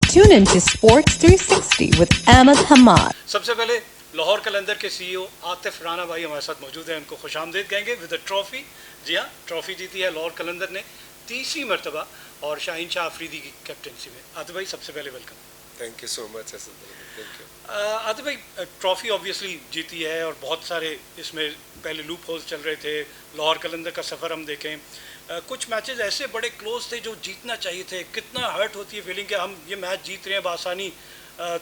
Tune into Sports 360 with Ahmed Hamad. सबसे पहले लाहौर कलंदर के सीईओ आतिफ राना भाई हमारे साथ मौजूद हैं, उनको खुशामदीद कहेंगे विद द ट्रॉफी। जी हाँ, ट्रॉफी जीती है लाहौर कलंदर ने तीसरी मरतबा और शाहीन शाह अफरीदी की कैप्टनसी में। आतिफ भाई सबसे पहले welcome. Thank you so much Asad भाई, थैंक यू। आतिफ भाई ट्रॉफी ऑब्वियसली जीती है और बहुत सारे इसमें पहले लूप होल्स चल रहे थे। लाहौर कलंदर का सफ़र हम देखें, कुछ मैचेस ऐसे बड़े क्लोज थे जो जीतना चाहिए थे। कितना हर्ट होती है फीलिंग कि हम ये मैच जीत रहे हैं बआसानी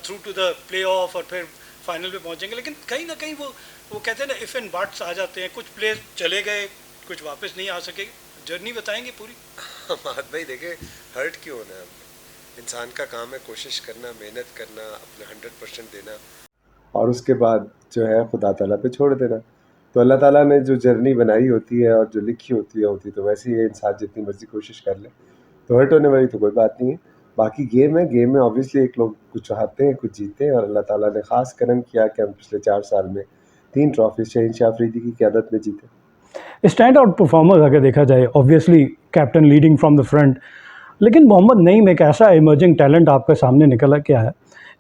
through to the play off और फिर फाइनल पे पहुंचेंगे, लेकिन कहीं ना कहीं वो कहते हैं ना इफ़ एंड बट्स आ जाते हैं। कुछ प्लेयर चले गए, कुछ वापस नहीं आ सके। जर्नी बताएंगे पूरी। महद भाई देखे, हर्ट क्यों होना है? इंसान का काम है कोशिश करना, मेहनत करना, अपना 100% देना और उसके बाद जो है खुदा ताला पे छोड़ देना। तो अल्लाह ताला ने जो जर्नी बनाई होती है और जो लिखी होती तो वैसे ही इंसान जितनी मर्जी कोशिश कर ले तो हर्ट होने वाली तो कोई बात नहीं है। बाकी गेम है, गेम में ऑब्वियसली एक लोग कुछ हारते हैं कुछ जीते हैं, और अल्लाह ताला ने ख़ास करम किया कि हम पिछले 4 साल में 3 ट्रॉफी शाहीन शाह अफरीदी की क़यादत में जीते। स्टैंड आउट परफॉर्मर अगर देखा जाए, obviously captain leading from the front, लेकिन मोहम्मद नईम एक ऐसा इमर्जिंग टैलेंट आपके सामने निकला क्या है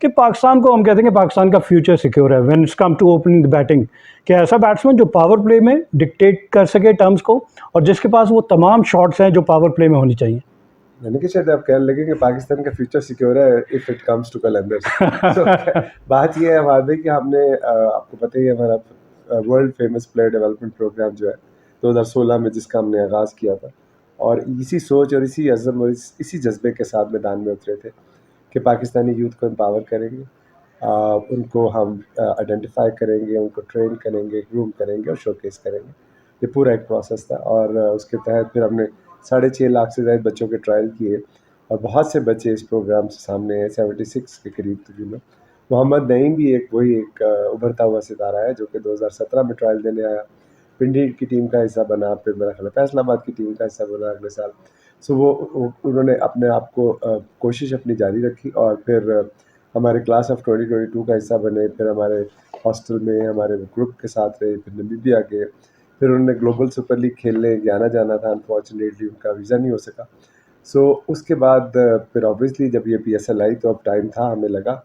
कि पाकिस्तान को हम कहते हैं कि पाकिस्तान का फ्यूचर सिक्योर है when it's come to opening the batting. कि ऐसा बैट्समैन जो पावर प्ले में डिक्टेट कर सके टर्म्स को और जिसके पास वो तमाम शॉट्स हैं जो पावर प्ले में होनी चाहिए। मैंने कि शायद आप कहने लगे कि पाकिस्तान का फ्यूचर सिक्योर है इफ़ इट कम्स टू कलंदर। बात ये है हमारे भाई कि हमने आपको पता ही है हमारा world famous player development program जो है 2016 में जिसका हमने आगाज़ किया था, और इसी सोच और इसी अज़म और इसी जज्बे के साथ मैदान में उतरे थे कि पाकिस्तानी यूथ को एम्पावर करेंगे, उनको हम आइडेंटिफाई करेंगे, उनको ट्रेन करेंगे, ग्रूम करेंगे और शोकेस करेंगे। ये पूरा एक प्रोसेस था, और उसके तहत फिर हमने 6.5 लाख से ज़्यादा बच्चों के ट्रायल किए और बहुत से बच्चे इस प्रोग्राम से सामने हैं, 76 के करीब तकरीबन। मोहम्मद नईम भी एक उभरता हुआ सितारा है जो कि 2017 में ट्रायल देने आया, पिंडी की टीम का हिस्सा बना, फिर मेरा ख्याल है फैसलाबाद की टीम का हिस्सा बना अगले साल। सो उन्होंने अपने आप को कोशिश अपनी जारी रखी और फिर हमारे क्लास ऑफ 2022 का हिस्सा बने, फिर हमारे हॉस्टल में हमारे ग्रुप के साथ रहे, फिर नमीबिया गए, फिर उन्होंने ग्लोबल सुपर लीग खेलने जाना था, अनफॉर्चुनेटली उनका वीज़ा नहीं हो सका। सो उसके बाद फिर ऑब्वियसली जब ये PSL आई तो अब टाइम था, हमें लगा,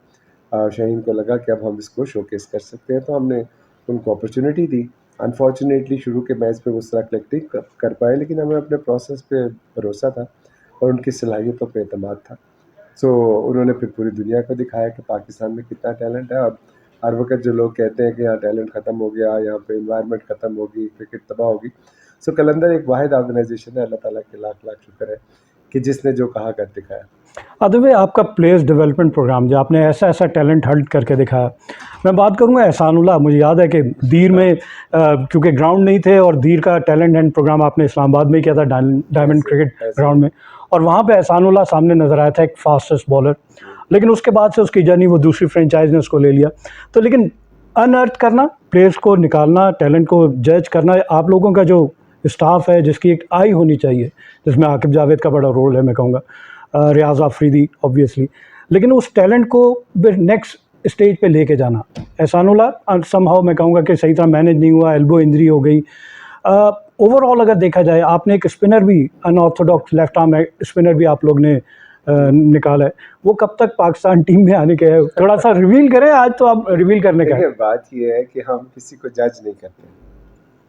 शाहीन को लगा कि अब हम इसको शोकेस कर सकते हैं, तो हमने उनको अपॉर्चुनिटी दी। अनफॉर्चुनेटली शुरू के मैच पे उस तरह कलेक्ट नहीं कर पाए, लेकिन हमें अपने प्रोसेस पे भरोसा था और उनकी सलाहियतों पे एतमाद था। सो उन्होंने फिर पूरी दुनिया को दिखाया कि पाकिस्तान में कितना टैलेंट है। और हर वक्त जो लोग कहते हैं कि यहाँ टैलेंट ख़त्म हो गया, यहाँ पे इन्वायरमेंट ख़त्म होगी, क्रिकेट तबाह होगी, सो कलंदर एक वाहिद ऑर्गेनाइजेशन है, अल्लाह ताला के लाख लाख शुक्र है कि जिसने जो कहा कर दिखाया। आदित्य भाई, आपका प्लेयर्स डेवलपमेंट प्रोग्राम जो आपने ऐसा टैलेंट हल्ट करके दिखाया, मैं बात करूंगा एहसानुल्लाह। मुझे याद है कि दीर में क्योंकि ग्राउंड नहीं थे और दीर का टैलेंट एंड प्रोग्राम आपने इस्लामाबाद में किया था, डायमंड क्रिकेट ग्राउंड में, और वहाँ पे एहसानुल्लाह सामने नज़र आया था एक फास्टेस्ट बॉलर। लेकिन उसके बाद से उसकी जर्नी, वो दूसरी फ्रेंचाइज ने उसको ले लिया। तो लेकिन अनअर्थ करना, प्लेयर्स को निकालना, टैलेंट को जज करना, आप लोगों का जो स्टाफ है जिसकी एक आई होनी चाहिए, जिसमें आकिब जावेद का बड़ा रोल है, मैं कहूँगा रियाज अफरीदी ऑब्वियसली, लेकिन उस टैलेंट को नेक्स्ट स्टेज पे लेके जाना, एहसानुल्लाह समहाउ मैं कहूँगा कि सही तरह मैनेज नहीं हुआ, एल्बो इंजरी हो गई। ओवरऑल अगर देखा जाए, आपने एक स्पिनर भी, अनऑर्थोडॉक्स लेफ्ट आर्म स्पिनर भी आप लोग ने निकाला है, वो कब तक पाकिस्तान टीम में आने के है? थोड़ा सा रिवील करें, आज तो आप रिवील करने का है। बात ये है कि हम किसी को जज नहीं करते,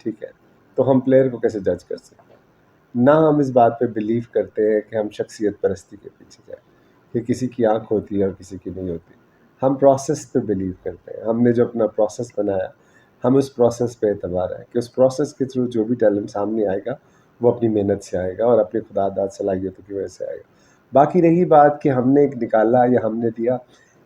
ठीक है, तो हम प्लेयर को कैसे जज कर सकते हैं? ना हम इस बात पे बिलीव करते हैं कि हम शख्सियत परस्ती के पीछे जाएं, कि किसी की आंख होती है और किसी की नहीं होती। हम प्रोसेस पे बिलीव करते हैं। हमने जो अपना प्रोसेस बनाया, हम उस प्रोसेस पे एतबार है कि उस प्रोसेस के थ्रू जो भी टैलेंट सामने आएगा वो अपनी मेहनत से आएगा और अपनी खुदादाद सलाहियतों की वजह से आएगा। बाकी रही बात कि हमने एक निकाला या हमने दिया,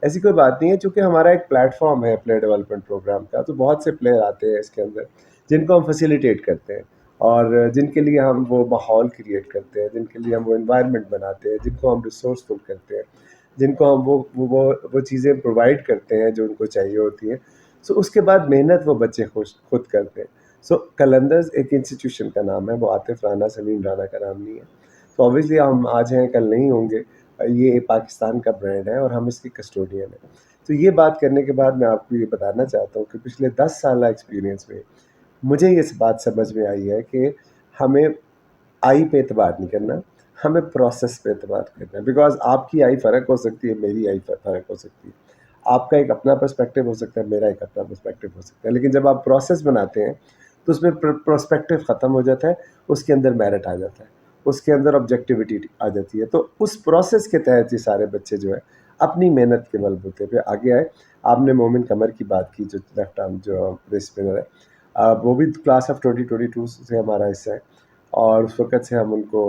ऐसी कोई बात नहीं है। चूँकि हमारा एक प्लेटफॉर्म है प्लेयर डेवलपमेंट प्रोग्राम का, तो बहुत से प्लेयर आते हैं इसके अंदर जिनको हम फैसिलिटेट करते हैं और जिनके लिए हम वो माहौल क्रिएट करते हैं, जिनके लिए हम वो एनवायरनमेंट बनाते हैं, जिनको हम रिसोर्सफुल करते हैं, जिनको हम वो चीज़ें प्रोवाइड करते हैं जो उनको चाहिए होती हैं। सो उसके बाद मेहनत वो बच्चे खुद करते हैं। सो कलंदर्स एक इंस्टीट्यूशन का नाम है, वो आतिफ राना सलीम राना का नाम नहीं है। तो ऑब्वियसली हम आज हैं कल नहीं होंगे, ये पाकिस्तान का ब्रांड है और हम इसकी कस्टोडियन हैं। तो ये बात करने के बाद मैं आपको ये बताना चाहता हूँ कि पिछले 10 साल एक्सपीरियंस में मुझे ये बात समझ में आई है कि हमें आई पे एतबार नहीं करना, ہمیں پروسیس پہ اعتماد کرنا ہے, بیکاز آپ کی آئی فرق ہو سکتی ہے, میری آئی فرق ہو سکتی ہے, آپ کا ایک اپنا پرسپیکٹیو ہو سکتا ہے, میرا ایک اپنا پرسپیکٹیو ہو سکتا ہے, لیکن جب آپ پروسیس بناتے ہیں تو اس میں پرسپیکٹیو ختم ہو جاتا ہے, اس کے اندر میرٹ آ جاتا ہے, اس کے اندر آبجیکٹیوٹی آ جاتی ہے. تو اس پروسیس کے تحت یہ سارے بچے جو ہے اپنی محنت کے بلبوتے پہ آگے آئے. آپ نے مومن قمر کی بات کی جو لیفٹ آرم جو اسپنر ہے, وہ بھی کلاس آف 2022 سے ہمارا حصہ ہے, اور اس وقت سے ہم ان کو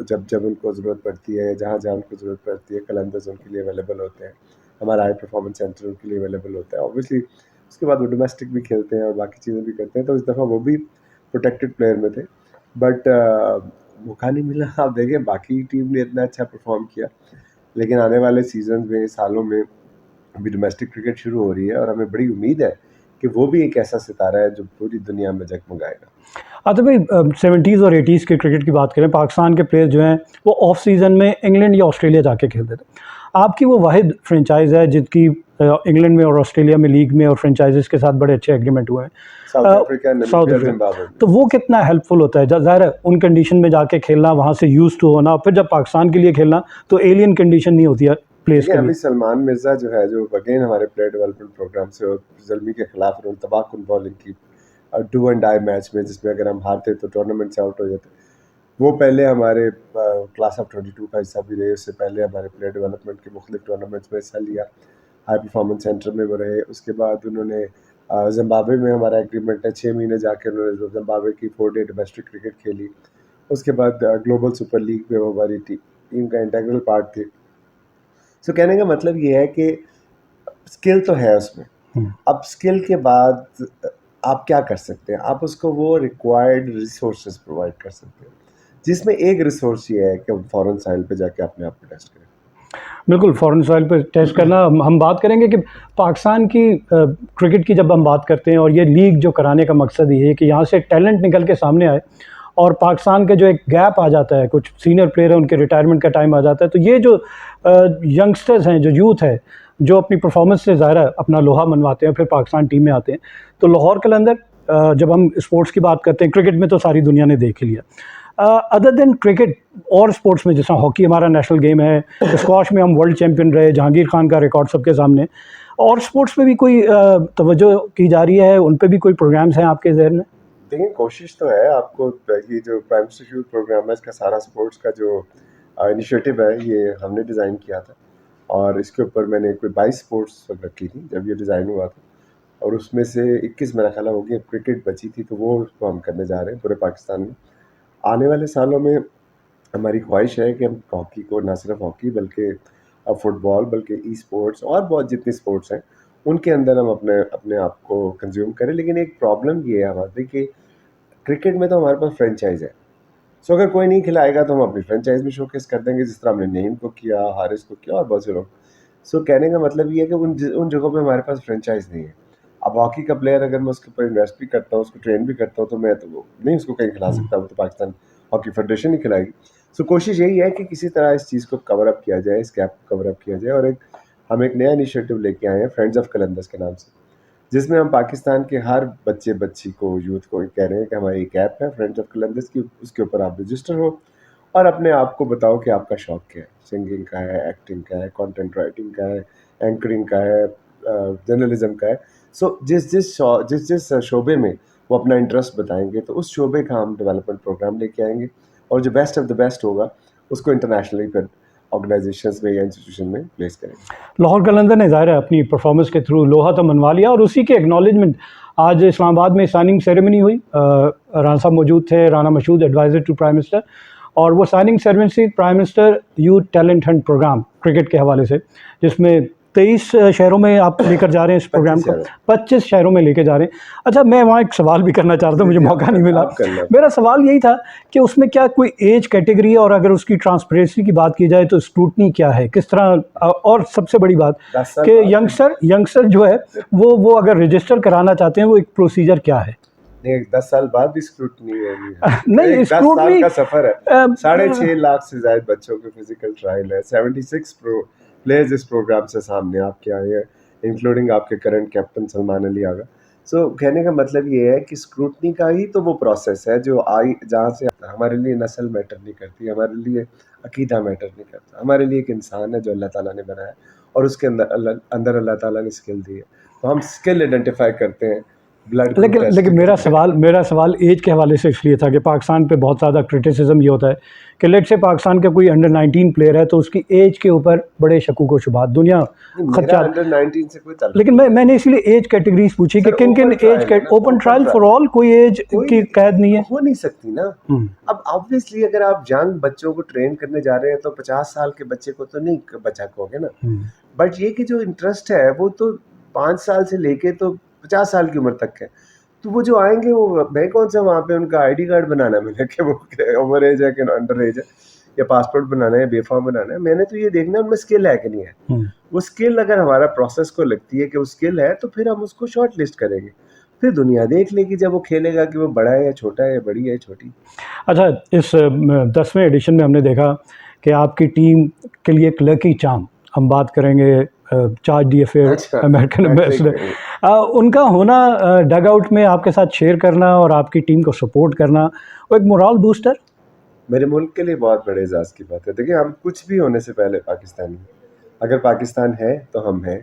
جب ان کو ضرورت پڑتی ہے, جہاں جہاں ان کو ضرورت پڑتی ہے, قلندرز ان کے لیے اویلیبل ہوتے ہیں, ہمارا ہائی پرفارمنس سینٹر ان کے لیے اویلیبل ہوتا ہے. اوبویسلی اس کے بعد وہ ڈومیسٹک بھی کھیلتے ہیں اور باقی چیزیں بھی کرتے ہیں, تو اس دفعہ وہ بھی پروٹیکٹڈ پلیئر میں تھے, بٹ موقع نہیں ملا. آپ دیکھیں باقی ٹیم نے اتنا اچھا پرفارم کیا, لیکن آنے والے سیزن میں, سالوں میں ابھی ڈومیسٹک کرکٹ شروع ہو رہی ہے, اور ہمیں بڑی امید ہے کہ وہ بھی ایک ایسا ستارہ ہے جو پوری دنیا میں جگمگائے گا. آتے بھائی 70s اور 80s کے کرکٹ کی بات کریں, پاکستان کے پلیئر جو ہیں وہ آف سیزن میں انگلینڈ یا آسٹریلیا جا کے کھیلتے تھے. آپ کی وہ واحد فرنچائز ہے جن کی انگلینڈ میں اور آسٹریلیا میں لیگ میں اور فرنچائزز کے ساتھ بڑے اچھے ایگریمنٹ ہوئے ہیں, ساؤتھ افریقہ, نمیبیا, زمبابوے. تو وہ کتنا ہیلپ فل ہوتا ہے؟ ظاہر ہے ان کنڈیشن میں جا کے کھیلنا, وہاں سے یوز ٹو ہونا, پھر جب پاکستان کے لیے کھیلنا تو ایلین کنڈیشن نہیں ہوتی ہے پلیئرس کے لیے. ابھی سلمان مرزا جو ہے, جو اگین ہمارے پلیئر ڈیولپمنٹ پروگرام سے, اور زلمی کے خلاف انہوں نے تباہ کن بالنگ کی ڈو اینڈ ڈائی میچ میں, جس میں اگر ہم ہارتے تو ٹورنامنٹ سے آؤٹ ہو جاتے. وہ پہلے ہمارے کلاس آف 22 کا حصہ بھی رہے, اس سے پہلے ہمارے پلیئر ڈیولپمنٹ کے مختلف ٹورنامنٹس میں حصہ لیا, ہائی پرفارمنس سینٹر میں وہ رہے. اس کے بعد انہوں نے زمبابوے میں ہمارا ایگریمنٹ ہے, 6 مہینے جا کے انہوں نے زمبابوے کی 4 ڈے ڈومیسٹک کرکٹ کھیلی. اس کے بعد گلوبل سپر لیگ میں وہ ہماری ٹیم کا انٹیگرل پارٹ تھے. سو کہنے کا مطلب یہ ہے کہ اسکل تو ہے اس میں, اب اسکل کے بعد آپ کیا کر سکتے ہیں, آپ اس کو وہ ریکوائرڈ ریسورسز پرووائڈ کر سکتے ہیں, جس میں ایک ریسورس یہ ہے کہ فورن سائل پہ جا کے اپنے آپ کو ٹیسٹ کریں. بالکل, فورن سوائل پہ ٹیسٹ کرنا. ہم بات کریں گے کہ پاکستان کی کرکٹ کی جب ہم بات کرتے ہیں, اور یہ لیگ جو کرانے کا مقصد یہ ہے کہ یہاں سے ٹیلنٹ نکل کے سامنے آئے, اور پاکستان کے جو ایک گیپ آ جاتا ہے, کچھ سینئر پلیئر ہیں ان کے ریٹائرمنٹ کا ٹائم آ جاتا ہے, تو یہ جو ینگسٹرز ہیں, جو یوتھ ہے, جو اپنی پرفارمنس سے ظاہر اپنا لوہا منواتے ہیں, پھر پاکستان ٹیم میں آتے ہیں. تو لاہور قلندر جب ہم اسپورٹس کی بات کرتے ہیں, کرکٹ میں تو ساری دنیا نے دیکھ لیا, ادر دین کرکٹ اور اسپورٹس میں جیسا ہاکی ہمارا نیشنل گیم ہے, اسکواش میں ہم ورلڈ چیمپئن رہے, جہانگیر خان کا ریکارڈ سب کے سامنے, اور اسپورٹس میں بھی کوئی توجہ کی جا رہی ہے, ان پہ بھی کوئی پروگرامس ہیں آپ کے ذہن میں؟ دیکھیں کوشش تو ہے. آپ کو یہ جو پرائم منسٹر یوتھ پروگرام ہے, اس کا سارا اسپورٹس کا جو انیشیٹو ہے یہ ہم نے ڈیزائن کیا تھا, اور اس کے اوپر میں نے کوئی 22 اسپورٹس رکھی تھی جب یہ ڈیزائن ہوا تھا, اور اس میں سے 21 میرا خیال ہو گیا کرکٹ بچی تھی, تو وہ اس کو ہم کرنے جا رہے ہیں پورے پاکستان میں. آنے والے سالوں میں ہماری خواہش ہے کہ ہم ہاکی کو, نہ صرف ہاکی بلکہ فٹ بال, بلکہ ای اسپورٹس اور بہت جتنے اسپورٹس ہیں ان کے اندر ہم اپنے آپ کو کنزیوم کریں. لیکن ایک پرابلم یہ ہے ہمارے کہ کرکٹ میں تو ہمارے پاس فرینچائز ہے, سو اگر کوئی نہیں کھلائے گا تو ہم اپنی فرینچائز میں شوکیس کر دیں گے, جس طرح ہم نے نیم کو کیا, حارث کو کیا, اور بہت سے لوگ. سو کہنے کا مطلب یہ ہے کہ ان جگہوں پہ ہمارے پاس فرینچائز نہیں ہے. اب ہاکی کا پلیئر اگر میں اس کے اوپر انویسٹ بھی کرتا ہوں, اس کو ٹرین بھی کرتا ہوں, تو میں تو نہیں اس کو کہیں کھلا سکتا, وہ تو پاکستان ہاکی فیڈریشن ہی کھلائے گی. سو کوشش یہی ہے کہ کسی طرح اس چیز کو کور اپ کیا جائے, اس گیپ کو کور اپ کیا جائے. اور ہم ایک نیا انیشیٹو لے کے آئے ہیں فرینڈز آف قلندرز کے نام سے, جس میں ہم پاکستان کے ہر بچے بچی کو, یوتھ کو کہہ رہے ہیں کہ ہماری ایک ایپ ہے فرینڈز آف قلندرز کی, اس کے اوپر آپ رجسٹر ہو اور اپنے آپ کو بتاؤ کہ آپ کا شوق کیا ہے. سنگنگ کا ہے, ایکٹنگ کا ہے, کانٹینٹ رائٹنگ کا ہے, اینکرنگ کا ہے, جرنلزم کا ہے. سو جس شعبے میں وہ اپنا انٹرسٹ بتائیں گے تو اس شعبے کا ہم ڈیولپمنٹ پروگرام لے کے آئیں گے, اور جو بیسٹ آف دا بیسٹ ہوگا اس کو انٹرنیشنلی پھر آرگنائزیشنز میں یا انسٹیٹیوشن میں پلیس کریں گے. لاہور قلندر نے ظاہر ہے اپنی پرفارمنس کے تھرو لوہا تو منوا لیا, اور اسی کے ایکنالجمنٹ آج اسلام آباد میں سائننگ سیریمنی ہوئی. رانا صاحب موجود تھے, Rana Mashhood advisor to prime minister, اور وہ signing ceremony prime minister youth talent hunt program cricket کے حوالے سے, جس میں 23 شہروں میں آپ لے کر جا رہے ہیں اس پروگرام کو, 25 شہروں میں لے کے جا رہے ہیں. اچھا, میں وہاں ایک سوال بھی کرنا چاہ رہا تھا, مجھے موقع نہیں ملا. میرا سوال یہی تھا کہ اس میں کیا کوئی ایج کیٹیگری ہے, اور اگر اس کی ٹرانسپیرنسی کی بات کی جائے تو اسکروٹنی کیا ہے, کس طرح, اور سب سے بڑی بات کہ ینگسٹر جو ہے وہ اگر رجسٹر کرانا چاہتے ہیں, وہ ایک پروسیجر کیا ہے؟ 10 سال بعد بھی اسکروٹنی ہے, نہیں 10 سال کا سفر ہے, 6.5 لاکھ سے زائد بچوں کے فزیکل ٹرائل ہے, 76 پلیئرز اس پروگرام سے سامنے آپ کے آئے ہیں, انکلوڈنگ آپ کے کرنٹ کیپٹن سلمان علی آغا. سو کہنے کا مطلب یہ ہے کہ اسکروٹنی کا ہی تو وہ پروسیس ہے جو جہاں سے ہمارے لیے نسل میٹر نہیں کرتی, ہمارے لیے عقیدہ میٹر نہیں کرتا, ہمارے لیے ایک انسان ہے جو اللہ تعالیٰ نے بنایا اور اس کے اندر اللہ تعالیٰ نے اسکل دی ہے, تو ہم اسکل آئیڈینٹیفائی کرتے ہیں. بلڈ لیکن میرا سوال ایج کے حوالے سے اس لیے تھا کہ پاکستان پہ بہت زیادہ کرٹیسزم یہ ہوتا ہے کہ لیٹ سے پاکستان کا کوئی انڈر 19 پلیئر ہے تو اس کی ایج کے اوپر بڑے شکوک و شبہات دنیا خدشات, انڈر 19 سے کوئی تعلق لیکن میں نے اس لیے ایج کیٹیگریز پوچھی کہ کن کن age open trial for all, کوئی ایج کی قید نہیں ہے, ہو نہیں سکتی نا. اب آبویسلی اگر آپ ینگ بچوں کو ٹرین کرنے جا رہے ہیں تو 50 سال کے بچے کو تو نہیں بچا کہو گے نا, بٹ یہ کہ جو انٹرسٹ ہے وہ تو 5 سال سے لے کے تو 50 سال کی عمر تک ہے. تو وہ جو آئیں گے وہ میں کون سا وہاں پہ ان کا آئی ڈی کارڈ بنانا ہے, میں نے کہ وہ اوور ایج ہے کہ انڈر ایج ہے, یا پاسپورٹ بنانا ہے, بے فارم بنانا ہے. میں نے تو یہ دیکھنا ہے ان میں اسکل ہے کہ نہیں ہے. وہ اسکل اگر ہمارا پروسیس کو لگتی ہے کہ وہ اسکل ہے تو پھر ہم اس کو شارٹ لسٹ کریں گے, پھر دنیا دیکھ لے گی جب وہ کھیلے گا کہ وہ بڑا ہے یا چھوٹا ہے یا بڑی ہے چھوٹی. اچھا, اس 10ویں ایڈیشن میں ہم نے دیکھا کہ آپ کی ٹیم کے لیے ایک لکی چام, ہم بات کریں گے chargé d'affaires American ambassador, ان کا ہونا ڈگ آؤٹ میں آپ کے ساتھ شیئر کرنا اور آپ کی ٹیم کو سپورٹ کرنا, وہ ایک مورال بوسٹر میرے ملک کے لیے بہت بڑے اعزاز کی بات ہے. دیکھیں ہم کچھ بھی ہونے سے پہلے پاکستانی ہیں. اگر پاکستان ہے تو ہم ہیں,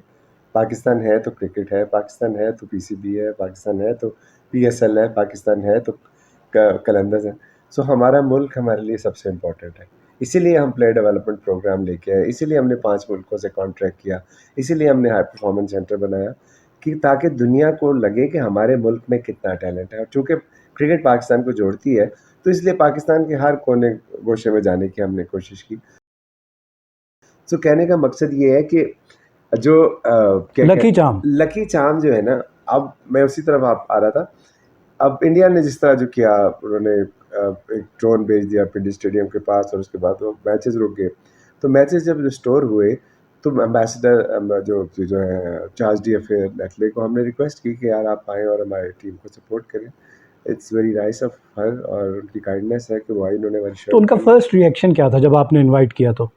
پاکستان ہے تو کرکٹ ہے, پاکستان ہے تو پی سی بی ہے, پاکستان ہے تو پی ایس ایل ہے, پاکستان ہے تو قلندرز ہیں. سو ہمارا ملک ہمارے لیے سب سے امپورٹنٹ ہے. اسی لیے ہم پلیئر ڈیولپمنٹ پروگرام لے کے آئے, اسی لیے ہم نے 5 ملکوں سے کانٹریکٹ کیا, اسی لیے ہم نے ہائی پرفارمنس سینٹر بنایا کہ تاکہ دنیا کو لگے کہ ہمارے ملک میں کتنا ٹیلنٹ ہے. اور چونکہ کرکٹ پاکستان کو جوڑتی ہے تو اس لیے پاکستان کے ہر کونے گوشے میں جانے کی ہم نے کوشش کی. سو کہنے کا مقصد یہ ہے کہ جو لکی چام جو ہے نا, اب میں اسی طرف آ رہا تھا. اب انڈیا نے جس طرح جو کیا, انہوں نے ایک ڈرون بھیج دیا پنڈی اسٹیڈیم کے پاس اور اس کے بعد وہ میچز رک گئے. تو میچز جب ریسٹور ہوئے تو امبیسڈر جو ہے چارج ڈی ایف اے نیٹلے کو ہم نے ریکویسٹ کی کہ یار آپ آئیں اور ہماری ٹیم کو سپورٹ کریں. It's very nice of her, اور ان کی کائنڈنس ہے کہ وہ آئی, انہوں نے. تو ان کا فرسٹ ریئیکشن کیا تھا جب آپ نے انوائٹ کیا؟ تو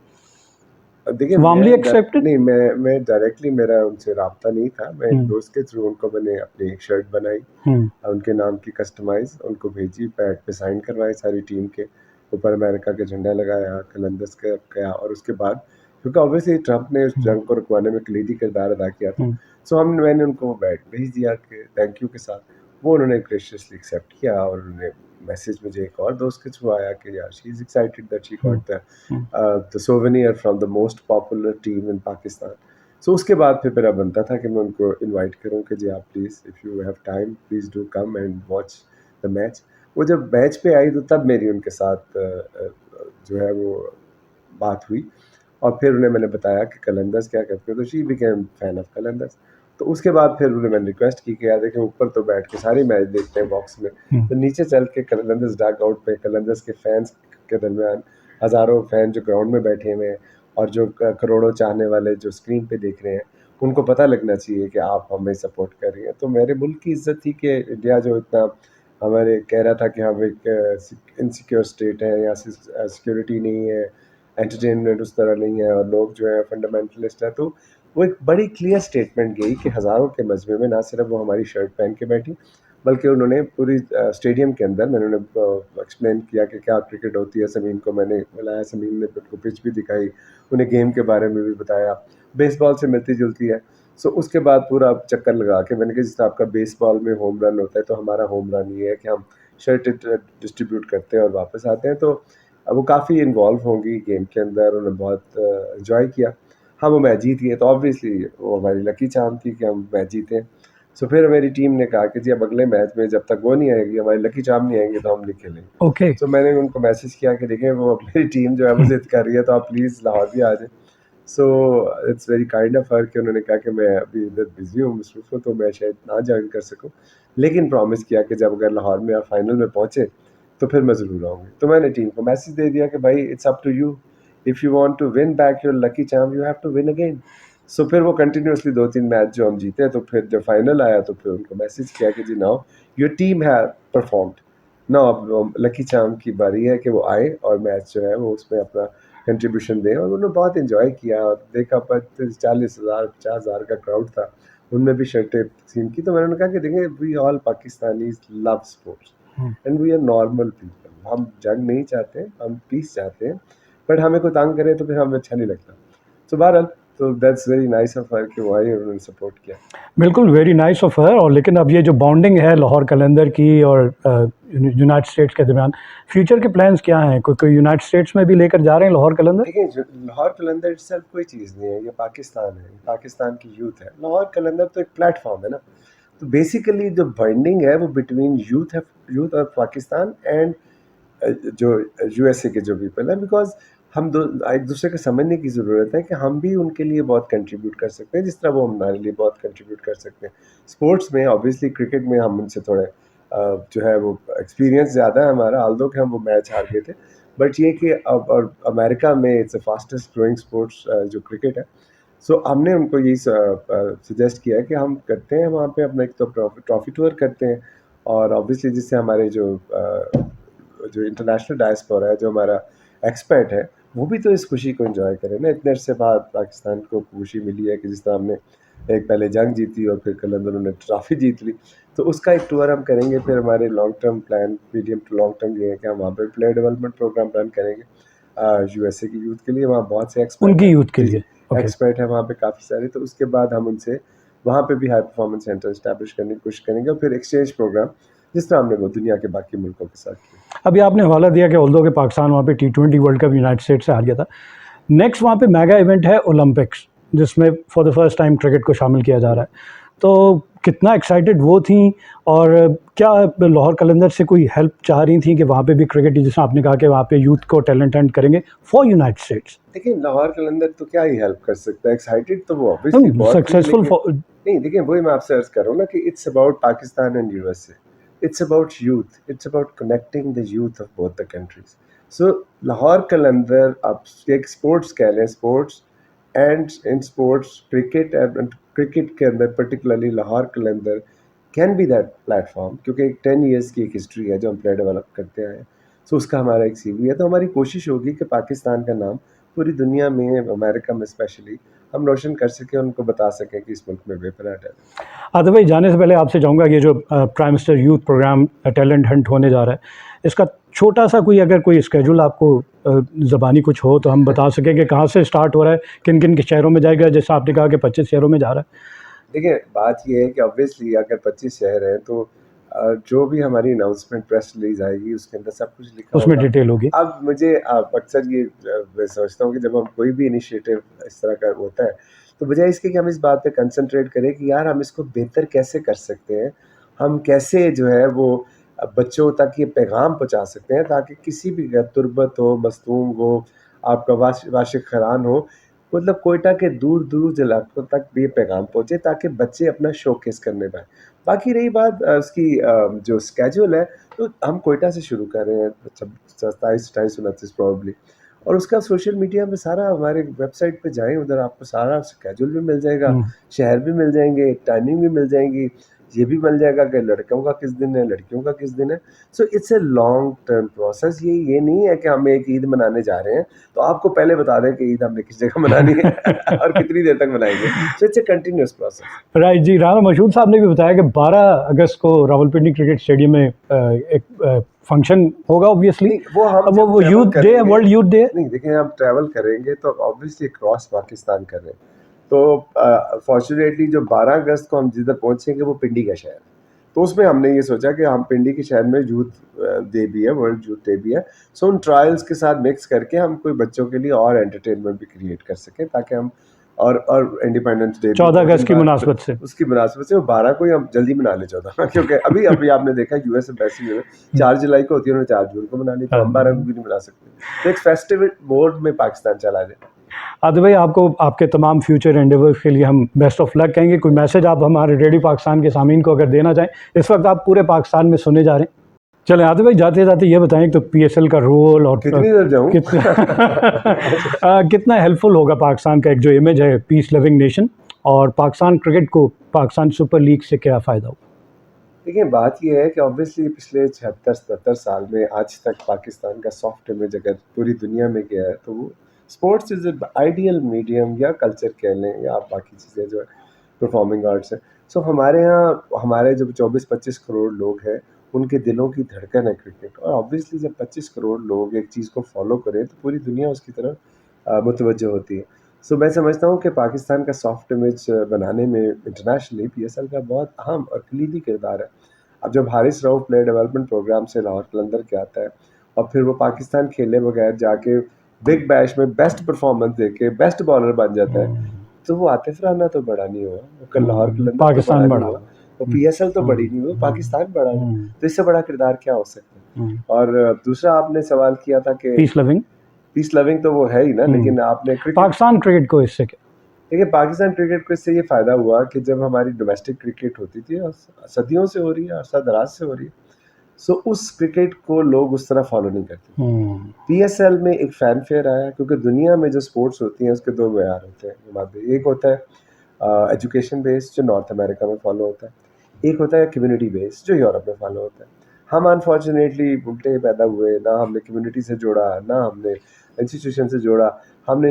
دیکھیں نہیں, میں ڈائریکٹلی میرا ان سے رابطہ نہیں تھا. میں ایک دوست کے تھرو ان کو میں نے اپنی ایک شرٹ بنائی, ان کے نام کی کسٹمائز, ان کو بھیجی, پیڈ پہ سائن کروائی ساری ٹیم کے اوپر, امریکہ کے جھنڈا لگایا, قلندرز کا کیا, اور اس کے بعد کیونکہ اوبیسلی ٹرمپ نے اس جنگ کو رکوانے میں کلیدی کردار ادا کیا تھا, سو میں نے ان کو بیڈ بھیج دیا کہ تھینک یو کے ساتھ. وہ انہوں نے گریشیسلی ایکسیپٹ کیا, اور انہوں نے میسیج مجھے ایک اور دوست کے تھرو آیا کہ یار she is excited that she got the souvenir from the most popular team in Pakistan. So اس کے بعد پھر میرا بنتا تھا کہ میں ان کو انوائٹ کروں کہ جی آپ please if you have time please do come and watch the match. وہ جب میچ پہ آئی تو تب میری ان کے ساتھ جو ہے وہ بات ہوئی, اور پھر انہیں میں نے بتایا کہ قلندرز کیا کرتے ہیں, تو she became fan of Qalandars. تو اس کے بعد پھر انہیں میں نے ریکویسٹ کی کہ یار دیکھیں اوپر تو بیٹھ کے سارے میچ دیکھتے ہیں باکس میں, تو نیچے چل کے قلندرز ڈگ آؤٹ پہ قلندرز کے فینس کے درمیان ہزاروں فین جو گراؤنڈ میں بیٹھے ہوئے ہیں اور جو کروڑوں چاہنے والے جو اسکرین پہ دیکھ رہے ہیں, ان کو پتہ لگنا چاہیے کہ آپ ہمیں سپورٹ کر رہی ہیں. تو میرے ملک کی عزت تھی کہ انڈیا جو اتنا ہمارے کہہ رہا تھا کہ ہم ایک انسیکیور اسٹیٹ ہے, یہاں سیکورٹی نہیں ہے, انٹرٹینمنٹ اس طرح نہیں ہے, اور لوگ جو ہے فنڈامنٹلسٹ ہے, تو وہ ایک بڑی کلیئر اسٹیٹمنٹ گئی کہ ہزاروں کے مجمع میں نہ صرف وہ ہماری شرٹ پہن کے بیٹھی, بلکہ انہوں نے پوری اسٹیڈیم کے اندر میں نے ایکسپلین کیا کہ کیا کرکٹ ہوتی ہے. سمیم کو میں نے بلایا, سمیم نے کو پچ بھی دکھائی, انہیں گیم کے بارے میں بھی بتایا, بیس بال سے ملتی جلتی ہے. سو اس کے بعد پورا چکر لگا کے میں نے کہا جس طرح آپ کا بیس بال میں ہوم رن ہوتا ہے تو ہمارا ہوم رن یہ ہے کہ ہم شرٹ ڈسٹریبیوٹ کرتے ہیں اور واپس آتے ہیں. تو وہ کافی انوالو ہوں گی گیم کے اندر, انہوں نے بہت انجوائے کیا. ہم وہ میچ جیت گئے, تو آبویسلی وہ ہماری لکی چام تھی کہ ہم میچ جیتے. سو پھر میری ٹیم نے کہا کہ جی اب اگلے میچ میں جب تک وہ نہیں آئے گی, ہماری لکی چام نہیں آئیں گے, تو ہم نہیں کھیلیں گے. اوکے, تو میں نے ان کو میسیج کیا کہ دیکھیں وہ میری ٹیم جو ہے وہ ضد کر رہی ہے, تو آپ پلیز لاہور بھی آ جائیں. So it's very kind of her کہ انہوں نے کہا کہ میں ابھی ادھر بزی ہوں, مصروف ہوں, تو میں شاید نہ جوائن کر سکوں, لیکن پرومس کیا کہ جب اگر لاہور میں آپ فائنل میں پہنچے تو پھر میں ضرور آؤں گی. تو میں نے ٹیم کو میسیج دے دیا کہ بھائی it's up to you, if you want to win back your lucky charm you have to win again. So پھر وہ کنٹینیوسلی 2-3 میچ جو ہم جیتے, تو پھر جب فائنل آیا تو پھر ان کو میسیج کیا کہ جی now your team has performed, now اب لکی چارم کی باری ہے کہ وہ آئے اور میچ جو ہے وہ اس میں اپنا کنٹریبیوشن دیں. اور انہوں نے بہت انجوائے کیا, اور دیکھا 40,000 50,000 کا کراؤڈ تھا, उनमें भी शर्टें तकसीम की। तो मैंने उन्हें कहा कि देखिए we all Pakistanis love sports and we are normal people, हम जंग नहीं चाहते, हम पीस चाहते हैं, बट हमें कोई तंग करे तो फिर हमें अच्छा नहीं लगता। तो बहरहाल तो that's very nice of her कि वो आई और उन्होंने सपोर्ट किया। बिल्कुल वेरी नाइस ऑफ हर। और लेकिन अब ये जो बॉन्डिंग है लाहौर कलंदर की और यूनाइटेड स्टेट्स के दरमियान, फ्यूचर के प्लान्स क्या हैं? कोई यूनाइटेड स्टेट्स में भी लेकर जा रहे हैं लाहौर कलंदर? देखिए लाहौर कलंदर इटसेल्फ कोई चीज़ नहीं है, ये पाकिस्तान है, ये पाकिस्तान की यूथ है। लाहौर कलंदर तो एक प्लेटफॉर्म है ना, तो बेसिकली जो बाइंडिंग है वो between youth of Pakistan and जो यूएसए के जो पीपल हैं, बिकॉज हम दो एक दूसरे को समझने की ज़रूरत है कि हम भी उनके लिए बहुत कंट्रीब्यूट कर सकते हैं जिस तरह वो हमारे लिए बहुत कंट्रीब्यूट कर सकते हैं। स्पोर्ट्स में ऑब्वियसली क्रिकेट में हम उनसे थोड़े जो है वो एक्सपीरियंस ज़्यादा है हमारा, आल्दो कि हम वो मैच हार गए थे, बट ये कि अब और अमेरिका में it's the fastest growing sports जो क्रिकेट है। सो हमने उनको यही सजेस्ट किया है कि हम करते हैं वहाँ पे अपना एक तो ट्रॉफी टूर करते हैं, और ऑब्वियसली जिससे हमारे जो इंटरनेशनल डायस्पोरा है, जो हमारा एक्सपर्ट है, वो भी तो इस खुशी को एंजॉय करें ना। इतने अरसे बाद पाकिस्तान को खुशी मिली है कि जिस तरह हमने एक पहले जंग जीती और फिर कलंदर उन्होंने ट्रॉफी जीत ली, तो उसका एक टूर हम करेंगे। फिर हमारे long term plan, medium to long term ये है कि हम वहाँ पर प्लेयर डेवलपमेंट प्रोग्राम रन करेंगे यूएसए की यूथ के लिए। वहाँ बहुत से उनकी यूथ के लिए एक्सपर्ट है वहाँ पे काफ़ी सारे। तो उसके बाद हम उनसे वहाँ पे भी हाई परफॉर्मेंस सेंटर इस्टेब्लिश करने की कोशिश करेंगे, और फिर एक्सचेंज प्रोग्राम जिस तरह हमने वो दुनिया के बाकी मुल्कों के साथ किया। अभी आपने हवाला दिया कि ऑल्दो के पाकिस्तान वहाँ पे T20 world cup United states से हार गया था, नेक्स्ट वहाँ पे मेगा इवेंट है ओलंपिक्स, जिसमें for the first time cricket को शामिल किया जा रहा है। तो कितना एक्साइटेड वो थी, और क्या लाहौर कलंदर से कोई हेल्प चाह रही थी कि वहाँ पे भी क्रिकेट, जैसे आपने कहा कि वहाँ पे यूथ को टैलेंट हंट करेंगे फॉर यूनाइटेड स्टेट्स? देखिए लाहौर कलंदर तो क्या ही हेल्प कर सकता है, एक्साइटेड तो वो ऑब्वियसली बहुत सक्सेसफुल नहीं। देखिए वही मैं आपसे अर्ज कर रहा हूँ ना कि it's about Pakistan and USA, it's about youth, it's about connecting the youth of both the countries. So Lahore Qalandar आप एक स्पोर्ट्स कह लें, sports and in sports cricket, and cricket के अंदर particularly Lahore Qalandar can be that platform, क्योंकि 10 years की एक history है जो हम प्लेयर डेवलप करते आए हैं। सो उसका हमारा एक CV है। तो हमारी कोशिश होगी कि पाकिस्तान का नाम पूरी दुनिया में, अमेरिका में स्पेशली, हम रोशन कर सकें, उनको बता सकें कि इस मुल्क में बेहतर है। आदिल भाई, जाने से पहले आपसे चाहूँगा, ये जो prime minister youth program talent hunt होने जा रहा है, इसका छोटा सा कोई अगर कोई स्केड्यूल आपको ज़बानी कुछ हो तो हम बता सकें कि कहाँ से स्टार्ट हो रहा है, किन किन के शहरों में जाएगा? जैसे आपने कहा कि 25 शहरों में जा रहा है। देखिए बात ये है कि ऑब्वियसली अगर 25 शहर हैं तो जो भी हमारी अनाउंसमेंट प्रेस रिलीज आएगी उसके अंदर सब कुछ लिखा उसमें होगा। डिटेल होगी। अब मुझे अक्सर ये मैं सोचता हूँ कि जब हम कोई भी इनिशिएटिव इस तरह का होता है, तो बजाय इसके कि हम इस बात पे कंसंट्रेट करें कि यार हम इसको बेहतर कैसे कर सकते हैं, हम कैसे जो है वो बच्चों तक ये पैगाम पहुँचा सकते हैं, ताकि किसी भी तुर्बत हो, मस्तूम हो, आपका वाशिक खरान हो, मतलब कोयटा के दूर दूर इलाकों तक भी ये पैगाम पहुँचे, ताकि बच्चे अपना शोकेस करने पाएँ। बाकी रही बात उसकी जो स्केड्यूल है, तो हम कोयटा से शुरू कर रहे हैं 27, 28, 29 प्रॉब्ली, और उसका सोशल मीडिया में सारा, हमारे वेबसाइट पे जाएं, उधर आपको सारा स्केड्यूल भी मिल जाएगा, शहर भी मिल जाएंगे, टाइमिंग भी मिल जाएंगी, ये भी मिल जाएगा कि लड़कों का किस दिन है, लड़कियों का किस दिन है। सो it's a long term process. ये नहीं है कि हम एक ईद मनाने जा रहे हैं तो आपको पहले बता दें कि ईद हमने किस जगह मनानी है और कितनी देर तक मनाएंगे। So it's a continuous process. Right जी। राना मशहूद साहब ने भी बताया कि 12 अगस्त को रावलपिंडी क्रिकेट स्टेडियम में एक फंक्शन होगा। ऑब्वियसली वो youth day, world youth day. नहीं देखिए, हम ट्रैवल करेंगे तो ऑब्वियसली क्रॉस पाकिस्तान कर रहे हैं, तो फॉर्चुनेटली जो 12 अगस्त को हम जिधर पहुंचेंगे वो पिंडी का शहर, तो उसमें हमने ये सोचा कि हम पिंडी के शहर में यूथ डे भी है, वर्ल्ड यूथ डे भी है। सो उन ट्रायल्स के साथ मिक्स करके हम कोई बच्चों के लिए और एंटरटेनमेंट भी क्रिएट कर सकें, ताकि हम और इंडिपेंडेंस डे 14 अगस्त की मुनासबत से, उसकी मुनासबत से 12 को ही हम जल्दी मना ले 14 क्योंकि अभी आपने देखा यूएस एम्बेसी में 4 जुलाई को होती है, उन्होंने 4 जून को मना ली, तो हम 12 को भी नहीं मना सकते। तो एक फेस्टिवल मोड में पाकिस्तान चला जाए। आदिल भाई, आपको आपके तमाम फ्यूचर एंडेवर्स के लिए हम बेस्ट ऑफ लक कहेंगे। कोई मैसेज आप हमारे रेडियो पाकिस्तान के सामीन को अगर देना चाहें? इस वक्त आप पूरे पाकिस्तान में सुने जा रहे हैं। चलें आदिल भाई, जाते जाते ये बताएं तो PSL का रोल और कितनी देर जाऊं? कितना हेल्पफुल होगा पाकिस्तान का एक जो इमेज है पीस लविंग नेशन, और पाकिस्तान क्रिकेट को पाकिस्तान सुपर लीग से क्या फ़ायदा होगा? देखिए बात यह है कि ऑब्वियसली पिछले 76-77 साल में आज तक पाकिस्तान का सॉफ्ट इमेज अगर पूरी दुनिया में गया है, तो वो स्पोर्ट्स इज़ आइडियल मीडियम या कल्चर कह लें या बाकी चीज़ें जो है, परफॉर्मिंग आर्ट्स है. सो हमारे यहाँ हमारे जब 24-25 करोड़ लोग हैं, उनके दिलों की धड़कन है क्रिकेट. और ऑब्वियसली जब 25 करोड़ लोग एक चीज़ को फॉलो करें तो पूरी दुनिया उसकी तरफ मुतवज्जो होती है. सो मैं समझता हूँ कि पाकिस्तान का सॉफ्ट इमेज बनाने में इंटरनेशनली PSL का बहुत अहम और कलीदी किरदार है. अब जब Haris Rauf player development program से लाहौर कलंदर के आता है और फिर वो पाकिस्तान खेले बगैर जाके बिग बैश में बेस्ट परफॉर्मेंस दे के बेस्ट बॉलर बन जाता है, तो वो आतिफ राना तो बड़ा नहीं हुआ, वो कल लाहौर कलंदर पाकिस्तान बड़ा हुआ, वो PSL तो बड़ी नहीं हुआ, पाकिस्तान बड़ा हुआ. तो इससे बड़ा किरदार क्या हो सकता है. और दूसरा आपने सवाल किया था कि पीस लविंग तो वो है ही ना, लेकिन आपने पाकिस्तान क्रिकेट को इससे देखिए पाकिस्तान क्रिकेट को इससे ये फ़ायदा हुआ कि जब हमारी डोमेस्टिक क्रिकेट होती थी और सदियों से हो रही है, अरसा दराज से हो रही है, सो उस क्रिकेट को लोग उस तरह फॉलो नहीं करते. PSL में एक फैन फेयर आया, क्योंकि दुनिया में जो स्पोर्ट्स होती हैं उसके दो मेयार होते हैं. एक होता है एजुकेशन बेस्ड जो नॉर्थ अमेरिका में फॉलो होता है, एक होता है कम्युनिटी बेस्ड जो यूरोप में फॉलो होता है. हम अनफॉर्चुनेटली उल्टे पैदा हुए, ना हमने कम्युनिटी से जोड़ा, ना हमने इंस्टीट्यूशन से जोड़ा, हमने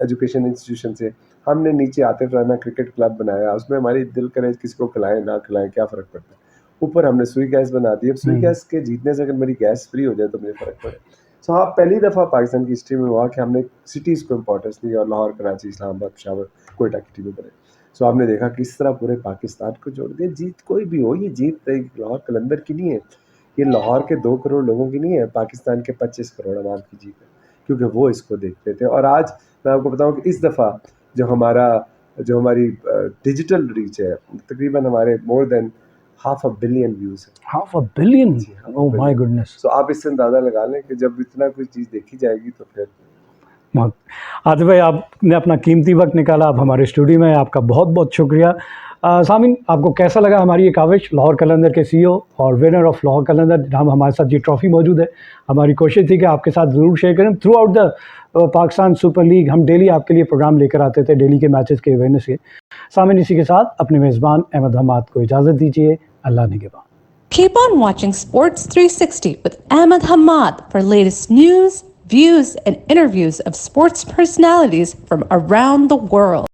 एजुकेशन इंस्टीट्यूशन से हमने नीचे आतिफ राना क्रिकेट क्लब बनाया, उसमें हमारी दिल करे किसी को खिलाएं ना खिलाएं क्या फ़र्क पड़ता है. ऊपर हमने सुई गैस बना दी, अब सुई गैस के जीतने से अगर मेरी गैस फ्री हो जाए तो मुझे फ़र्क पड़े. सो हाँ, पहली दफ़ा पाकिस्तान की हिस्ट्री में हुआ कि हमने सिटीज़ को इम्पोर्टेंस दी और लाहौर, कराची, इस्लामाबाद, पेशावर, कोयटा की टीमें बने. सो आपने देखा किस तरह पूरे पाकिस्तान को जोड़ दिया. जीत कोई भी हो, ये जीत लाहौर कलंदर की नहीं है, ये लाहौर के 2 करोड़ लोगों की नहीं है, पाकिस्तान के 25 करोड़ आवाम की जीत है, क्योंकि वो इसको देखते थे. और आज मैं आपको बताऊं कि इस दफ़ा जो हमारी डिजिटल रीच है, तकरीबन हमारे मोर देन 500 मिलियन व्यूज़ है. 500 मिलियन, ओह माय गुडनेस. सो आप इससे अंदाज़ा लगा लें कि जब इतना कोई चीज़ देखी जाएगी तो फिर. आतिफ भाई, आपने अपना कीमती वक्त निकाला, आप हमारे स्टूडियो में, आपका बहुत बहुत शुक्रिया. सामिन, आपको कैसा लगा हमारी ये काविश? लाहौर कलंदर के CEO और विनर ऑफ लाहौर कलंदर, हम हमारे साथ ये ट्रॉफ़ी मौजूद है. हमारी कोशिश थी कि आपके साथ ज़रूर शेयर करें. Through out the Pakistan super league हम डेली आपके लिए प्रोग्राम लेकर आते थे, डेली के मैचेस के अवेयरनेस के. सामिन, इसी के साथ अपने मेज़बान अहमद हमाद को इजाज़त दीजिए. अल्लाह निगहबान. Keep on watching Sports 360 with Ahmed Hamad for latest news, views, and interviews of sports personalities from around the world.